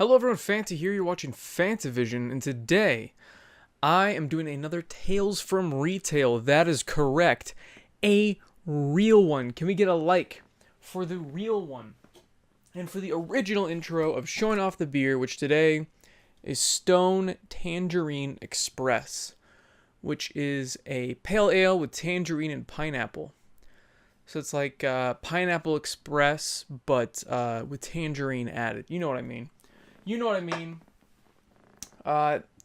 Hello everyone, Fanta here, you're watching FANTAVISION, and today I am doing another Tales from Retail. That is correct. A real one. Can we get a like for the real one? And for the original intro of showing off the beer, which today is Stone Tangerine Express, which is a pale ale with tangerine and pineapple. So it's like Pineapple Express, but with tangerine added. You know what I mean.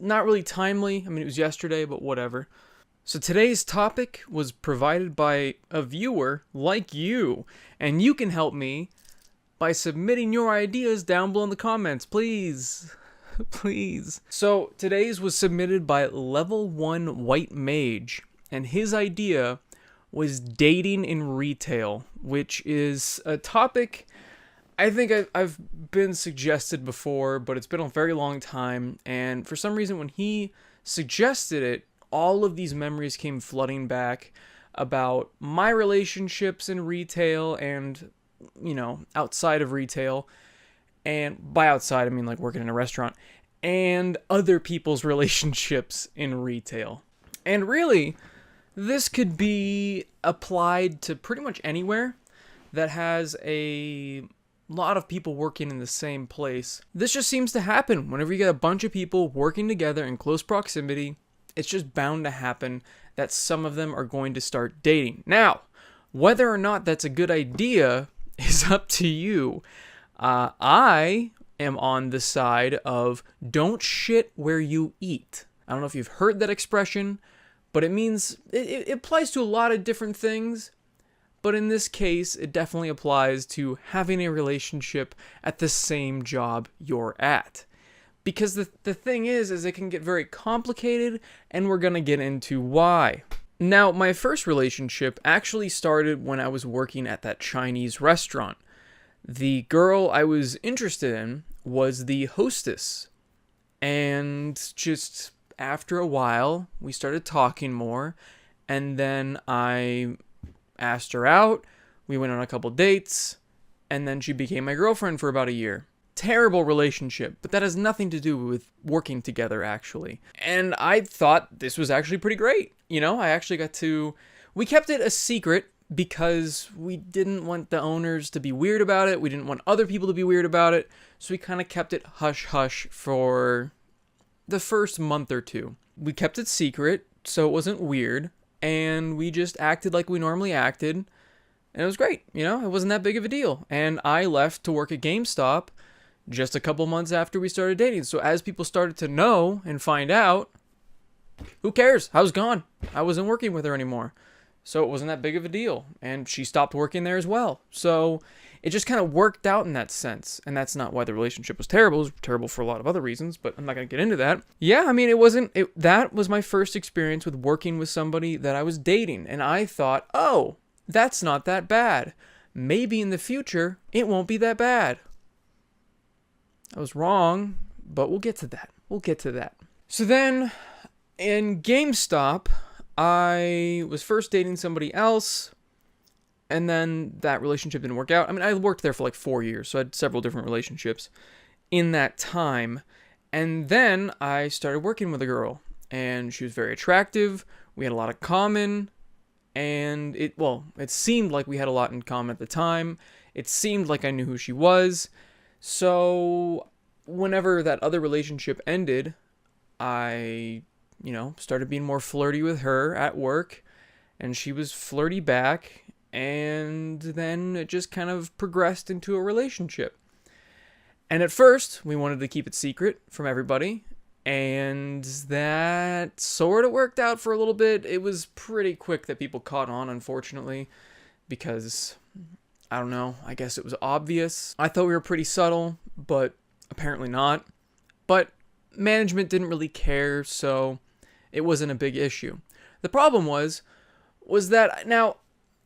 Not really timely. I mean, it was yesterday, but whatever. So today's topic was provided by a viewer like you, and you can help me by submitting your ideas down below in the comments, please. Please. So today's was submitted by Level 1 White Mage, and his idea was dating in retail, which is a topic I think I've been suggested before, but it's been a very long time, and for some reason when he suggested it, all of these memories came flooding back about my relationships in retail and, you know, outside of retail, and by outside I mean like working in a restaurant, and other people's relationships in retail. And really, this could be applied to pretty much anywhere that has a lot of people working in the same place. This just seems to happen whenever you get a bunch of people working together in close proximity. It's just bound to happen that some of them are going to start dating. Now, whether or not that's a good idea is up to you. I am on the side of don't shit where you eat. I don't know if you've heard that expression, but it means it applies to a lot of different things. But in this case, it definitely applies to having a relationship at the same job you're at. Because the thing is it can get very complicated, and we're going to get into why. Now, my first relationship actually started when I was working at that Chinese restaurant. The girl I was interested in was the hostess. And just after a while, we started talking more, and then I asked her out, we went on a couple dates, and then she became my girlfriend for about a year. Terrible relationship, but that has nothing to do with working together, actually. And I thought this was actually pretty great. You know, we kept it a secret because we didn't want the owners to be weird about it. We didn't want other people to be weird about it. So we kind of kept it hush-hush for the first month or two. We kept it secret, so it wasn't weird. And we just acted like we normally acted, and it was great. You know, it wasn't that big of a deal. And I left to work at Gamestop just a couple months after we started dating. So as people started to know and find out, who cares? I was gone. I wasn't working with her anymore. So it wasn't that big of a deal. And she stopped working there as well. So it just kind of worked out in that sense. And that's not why the relationship was terrible. It was terrible for a lot of other reasons, but I'm not going to get into that. Yeah, I mean, that was my first experience with working with somebody that I was dating. And I thought, oh, that's not that bad. Maybe in the future, it won't be that bad. I was wrong, but we'll get to that. So then, in GameStop, I was first dating somebody else, and then that relationship didn't work out. I mean, I worked there for like 4 years, so I had several different relationships in that time. And then I started working with a girl, and she was very attractive. We had a lot of common, and it seemed like we had a lot in common at the time. It seemed like I knew who she was. So whenever that other relationship ended, I started being more flirty with her at work, and she was flirty back, and then it just kind of progressed into a relationship. And at first, we wanted to keep it secret from everybody, and that sort of worked out for a little bit. It was pretty quick that people caught on, unfortunately, because, I don't know, I guess it was obvious. I thought we were pretty subtle, but apparently not. But management didn't really care, so it wasn't a big issue. The problem was that, now,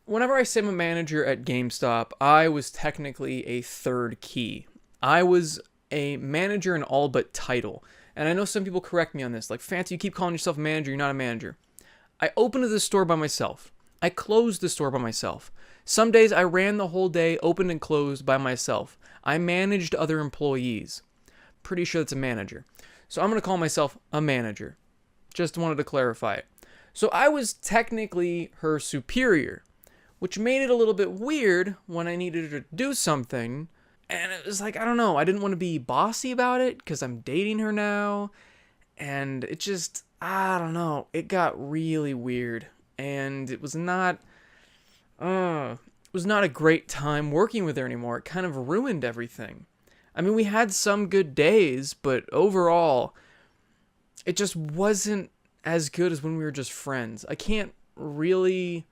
whenever I say I'm a manager at GameStop, I was technically a third key. I was a manager in all but title. And I know some people correct me on this, like, Fancy, you keep calling yourself a manager, you're not a manager. I opened the store by myself. I closed the store by myself. Some days I ran the whole day, opened and closed by myself. I managed other employees. Pretty sure it's a manager. So I'm going to call myself a manager. Just wanted to clarify it. So I was technically her superior, which made it a little bit weird when I needed her to do something. And it was like, I don't know, I didn't want to be bossy about it because I'm dating her now. And it just, I don't know, it got really weird. And it was not a great time working with her anymore. It kind of ruined everything. I mean, we had some good days, but overall, it just wasn't as good as when we were just friends. I can't really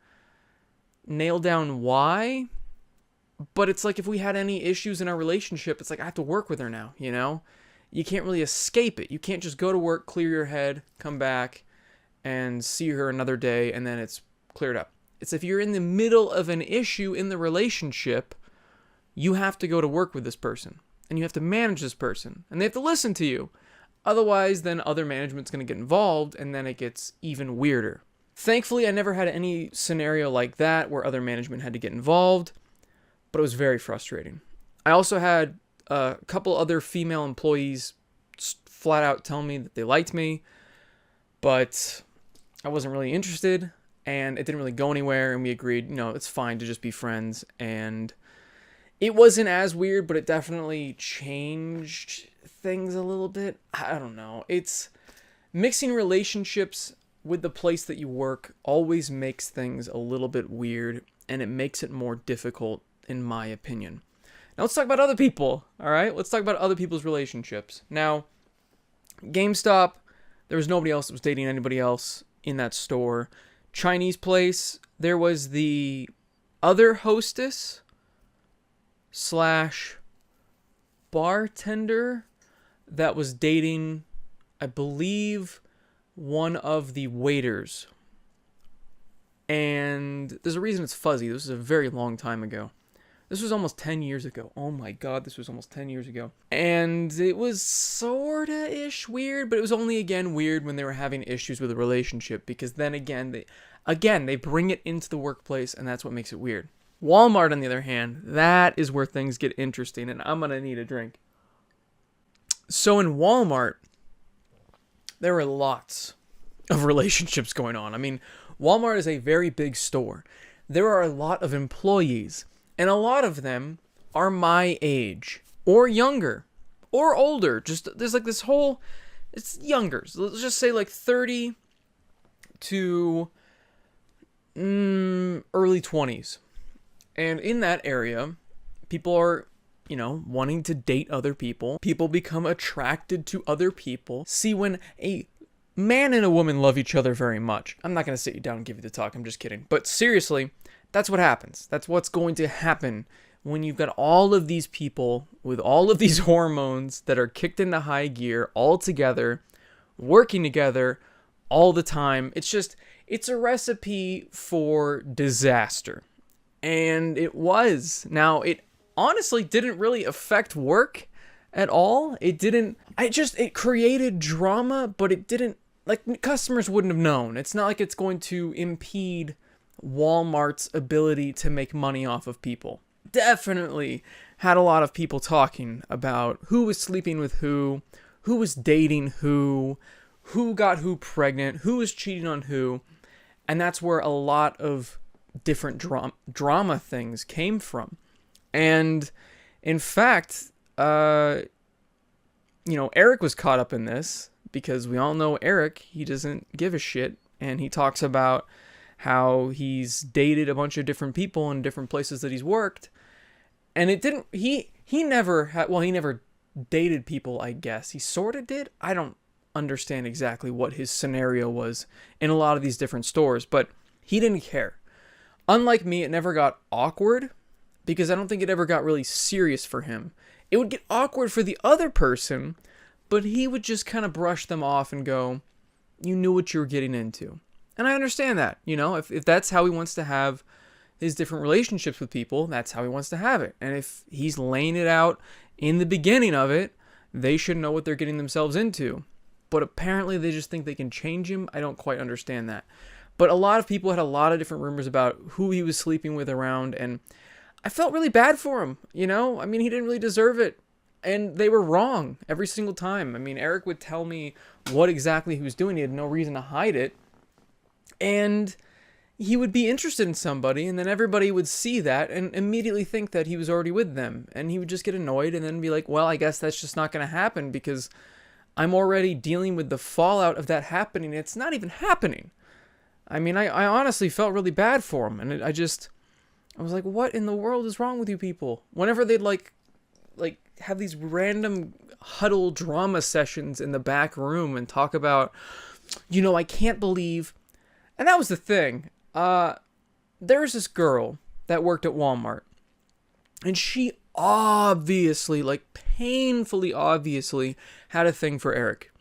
nail down why, but it's like if we had any issues in our relationship, it's like I have to work with her now, you know? You can't really escape it. You can't just go to work, clear your head, come back, and see her another day, and then it's cleared up. It's if you're in the middle of an issue in the relationship, you have to go to work with this person, and you have to manage this person, and they have to listen to you. Otherwise, then other management's going to get involved, and then it gets even weirder. Thankfully, I never had any scenario like that where other management had to get involved, but it was very frustrating. I also had a couple other female employees flat out tell me that they liked me, but I wasn't really interested, and it didn't really go anywhere, and we agreed, it's fine to just be friends, and it wasn't as weird, but it definitely changed things a little bit. I don't know. It's mixing relationships with the place that you work always makes things a little bit weird, and it makes it more difficult, in my opinion. Now let's talk about other people, all right? Let's talk about other people's relationships. Now, Gamestop, there was nobody else that was dating anybody else in that store. Chinese place, there was the other hostess / bartender that was dating, I believe, one of the waiters. And there's a reason it's fuzzy. This is a very long time ago. This was almost 10 years ago. Oh my god, this was almost 10 years ago. And it was sorta-ish weird, but it was only, again, weird when they were having issues with a relationship, because then again, they bring it into the workplace, and that's what makes it weird. Walmart, on the other hand, that is where things get interesting, and I'm gonna need a drink. So in Walmart, there were lots of relationships going on. I mean, Walmart is a very big store. There are a lot of employees, and a lot of them are my age, or younger, or older. There's like this whole, it's younger. So let's just say like 30 to early 20s. And in that area, people are, wanting to date other people. People become attracted to other people. See, when a man and a woman love each other very much, I'm not going to sit you down and give you the talk. I'm just kidding. But seriously, that's what happens. That's what's going to happen when you've got all of these people with all of these hormones that are kicked into high gear all together, working together all the time. It's a recipe for disaster. And it was. Now, it honestly didn't really affect work at all. It created drama, but it didn't, like, customers wouldn't have known. It's not like it's going to impede Walmart's ability to make money off of people. Definitely had a lot of people talking about who was sleeping with who was dating who got who pregnant, who was cheating on who, and that's where a lot of different drama things came from. And in fact, Eric was caught up in this, because we all know Eric, he doesn't give a shit, and he talks about how he's dated a bunch of different people in different places that he's worked, and he never dated people, I guess. He sort of did. I don't understand exactly what his scenario was in a lot of these different stores, but he didn't care. Unlike me, it never got awkward, because I don't think it ever got really serious for him. It would get awkward for the other person, but he would just kind of brush them off and go, you knew what you were getting into. And I understand that, if that's how he wants to have his different relationships with people, that's how he wants to have it. And if he's laying it out in the beginning of it, they should know what they're getting themselves into. But apparently they just think they can change him. I don't quite understand that. But a lot of people had a lot of different rumors about who he was sleeping with around, and I felt really bad for him, I mean, he didn't really deserve it. And they were wrong every single time. I mean, Eric would tell me what exactly he was doing. He had no reason to hide it. And he would be interested in somebody, and then everybody would see that and immediately think that he was already with them. And he would just get annoyed and then be like, well, I guess that's just not going to happen because I'm already dealing with the fallout of that happening. It's not even happening. I mean, I honestly felt really bad for him. And I was like, what in the world is wrong with you people? Whenever they'd like have these random huddle drama sessions in the back room and talk about, I can't believe. And that was the thing. There's this girl that worked at Walmart, and she obviously, painfully obviously, had a thing for Eric.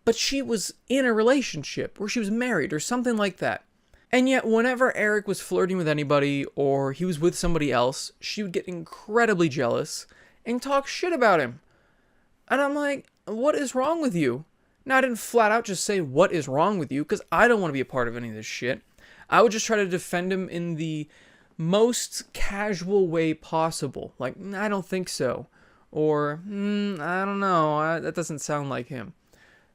But she was in a relationship, or she was married, or something like that. And yet, whenever Eric was flirting with anybody, or he was with somebody else, she would get incredibly jealous and talk shit about him. And I'm like, what is wrong with you? Now, I didn't flat out just say, what is wrong with you? Because I don't want to be a part of any of this shit. I would just try to defend him in the most casual way possible. Like, I don't think so. Or, I don't know. That doesn't sound like him.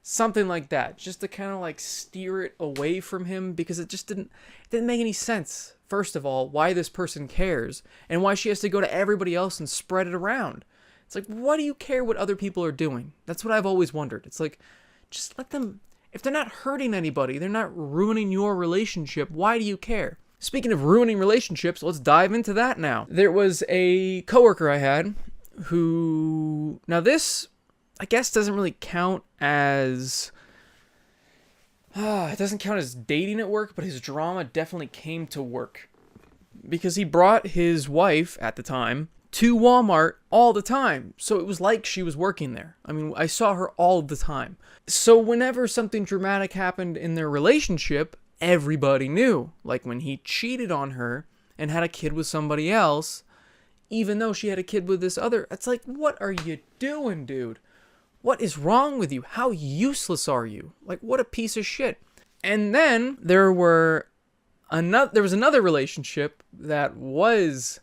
Something like that. Just to kind of steer it away from him, because it just didn't make any sense. First of all, why this person cares and why she has to go to everybody else and spread it around. It's like, what do you care what other people are doing? That's what I've always wondered. It's like, just let them, if they're not hurting anybody, they're not ruining your relationship, why do you care? Speaking of ruining relationships, let's dive into that now. There was a coworker I had who, now this, I guess, doesn't really count as, it doesn't count as dating at work, but his drama definitely came to work. Because he brought his wife, at the time, to Walmart all the time. So it was like she was working there. I mean, I saw her all the time. So whenever something dramatic happened in their relationship, everybody knew. Like when he cheated on her and had a kid with somebody else, even though she had a kid with this other, it's like, what are you doing, dude? What is wrong with you? How useless are you? Like, what a piece of shit. And then there was another relationship that was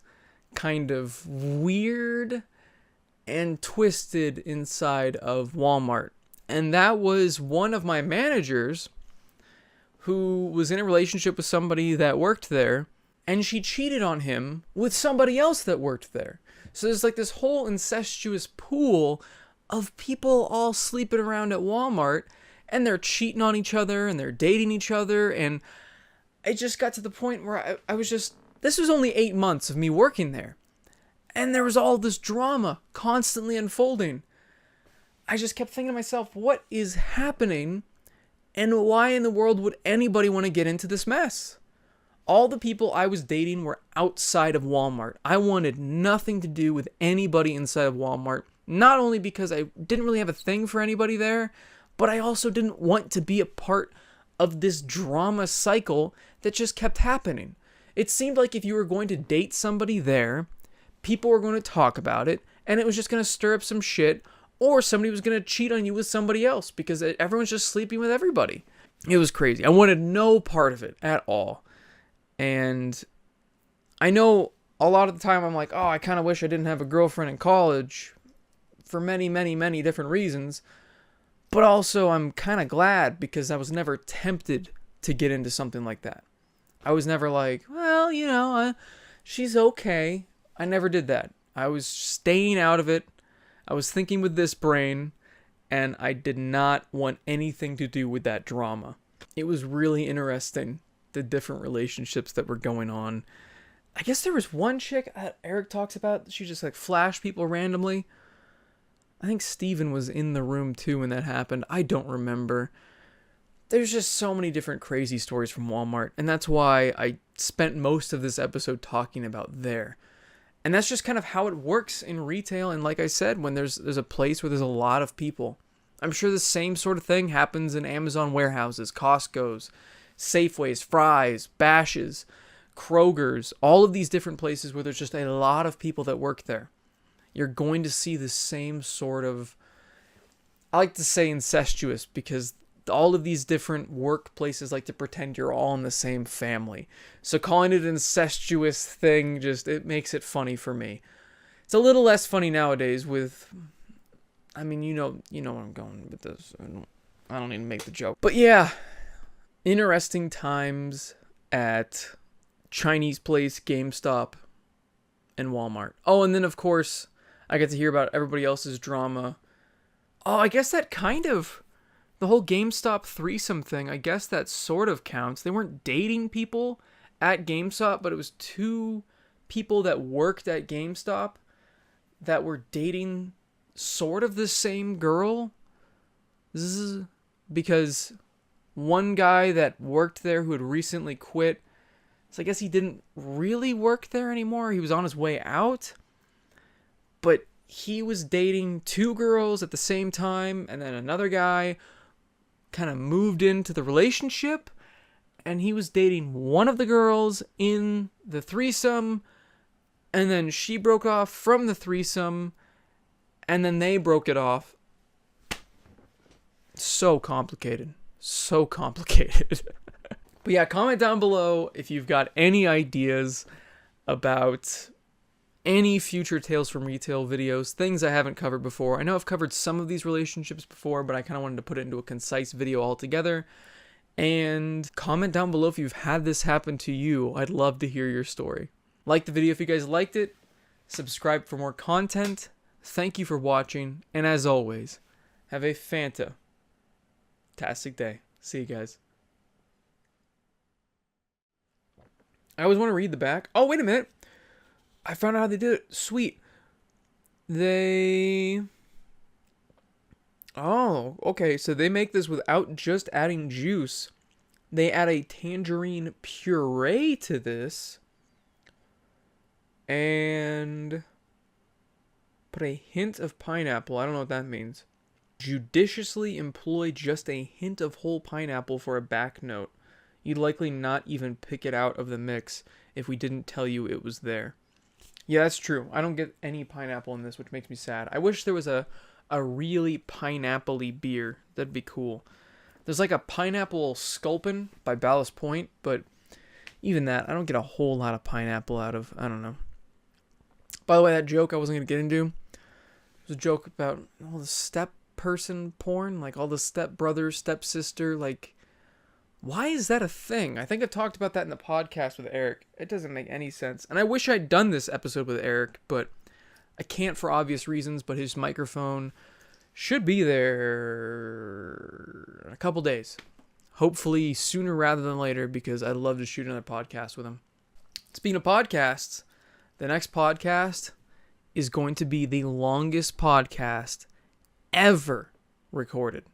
kind of weird and twisted inside of Walmart. And that was one of my managers who was in a relationship with somebody that worked there, and she cheated on him with somebody else that worked there. So there's this whole incestuous pool of people all sleeping around at Walmart, and they're cheating on each other and they're dating each other. And it just got to the point where I was just, this was only 8 months of me working there, and there was all this drama constantly unfolding. I just kept thinking to myself, what is happening, and why in the world would anybody want to get into this mess? All the people I was dating were outside of Walmart. I wanted nothing to do with anybody inside of Walmart. Not only because I didn't really have a thing for anybody there, but I also didn't want to be a part of this drama cycle that just kept happening. It seemed like if you were going to date somebody there, people were going to talk about it, and it was just going to stir up some shit, or somebody was going to cheat on you with somebody else because everyone's just sleeping with everybody. It was crazy. I wanted no part of it at all. And I know a lot of the time I'm like, oh, I kind of wish I didn't have a girlfriend in college for many, many, many different reasons. But also I'm kind of glad because I was never tempted to get into something like that. I was never like, well, she's okay. I never did that. I was staying out of it. I was thinking with this brain, and I did not want anything to do with that drama. It was really interesting, the different relationships that were going on. I guess there was one chick that Eric talks about. She just flashed people randomly. I think Steven was in the room too when that happened. I don't remember. There's just so many different crazy stories from Walmart, and that's why I spent most of this episode talking about there. And that's just kind of how it works in retail. And like I said, when there's a place where there's a lot of people, I'm sure the same sort of thing happens in Amazon warehouses, Costco's, Safeways, Fry's, Bash's, Kroger's, all of these different places where there's just a lot of people that work there. You're going to see the same sort of, I like to say incestuous, because all of these different workplaces like to pretend you're all in the same family. So calling it an incestuous thing, it makes it funny for me. It's a little less funny nowadays with, I mean, you know where I'm going with this. I don't need to make the joke. But yeah, interesting times at Chinese place, GameStop, and Walmart. Oh, and then of course, I get to hear about everybody else's drama. Oh, I guess that kind of, the whole GameStop threesome thing, I guess that sort of counts. They weren't dating people at GameStop, but it was two people that worked at GameStop that were dating sort of the same girl. Because one guy that worked there who had recently quit, so I guess he didn't really work there anymore. He was on his way out. But he was dating two girls at the same time, and then another guy kind of moved into the relationship, and he was dating one of the girls in the threesome, and then she broke off from the threesome, and then they broke it off. So complicated. So complicated. But yeah, comment down below if you've got any ideas about any future Tales from Retail videos, things I haven't covered before. I know I've covered some of these relationships before, but I kind of wanted to put it into a concise video altogether. And comment down below if you've had this happen to you. I'd love to hear your story. Like the video if you guys liked it. Subscribe for more content. Thank you for watching. And as always, have a fantastic day. See you guys. I always want to read the back. Oh, wait a minute. I found out how they did it. Sweet. Oh, okay. So they make this without just adding juice. They add a tangerine puree to this. And put a hint of pineapple. I don't know what that means. Judiciously employ just a hint of whole pineapple for a back note. You'd likely not even pick it out of the mix if we didn't tell you it was there. Yeah, that's true. I don't get any pineapple in this, which makes me sad. I wish there was a really pineapple-y beer. That'd be cool. There's like a pineapple sculpin by Ballast Point, but even that, I don't get a whole lot of pineapple out of. I don't know. By the way, that joke I wasn't going to get into was a joke about all the step-person porn, like all the step-brother, step-sister, like, why is that a thing? I think I've talked about that in the podcast with Eric. It doesn't make any sense. And I wish I'd done this episode with Eric, but I can't for obvious reasons, but his microphone should be there in a couple days. Hopefully sooner rather than later, because I'd love to shoot another podcast with him. Speaking of podcasts, the next podcast is going to be the longest podcast ever recorded.